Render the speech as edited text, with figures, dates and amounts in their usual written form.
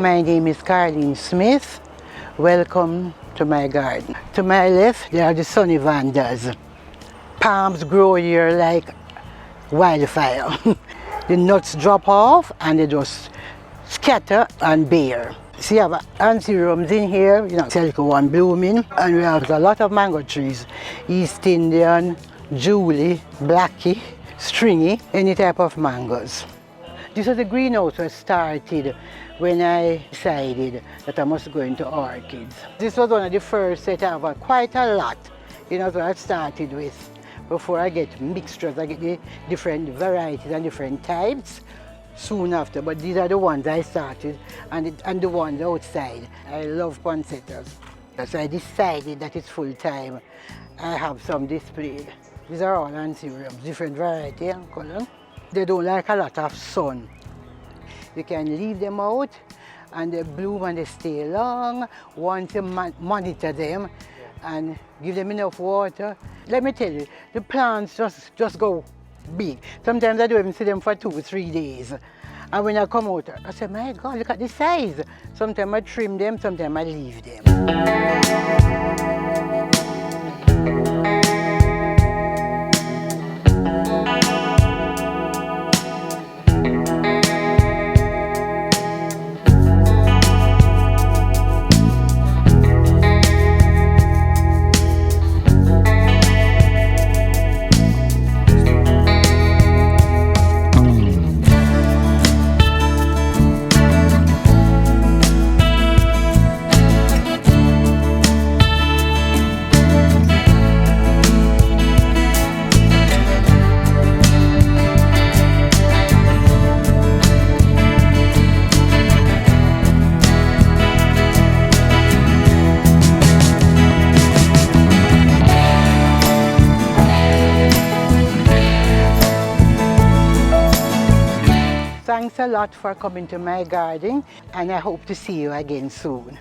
My name is Carleen Smith. Welcome to my garden. To my left, there are the sunny vandas. Palms grow here like wildfire. The nuts drop off and they just scatter and bear. See, you have anthuriums in here, Calico one blooming, and we have a lot of mango trees. East Indian, Julie, Blackie, Stringy, any type of mangoes. This was a greenhouse was started when I decided that I must go into orchids. This was one of the first that I have quite a lot, so I started with. Before I get mixtures, I get the different varieties and different types soon after, but these are the ones I started and the ones outside. I love poinsettias. So I decided that it's full time. I have some displayed. These are all anthuriums, different variety and color. They don't like a lot of sun. You can leave them out and they bloom and they stay long. Once you monitor them and give them enough water. Let me tell you, the plants just go big. Sometimes I don't even see them for 2 or 3 days. And when I come out, I say, my God, look at the size. Sometimes I trim them, sometimes I leave them. Thanks a lot for coming to my garden, and I hope to see you again soon.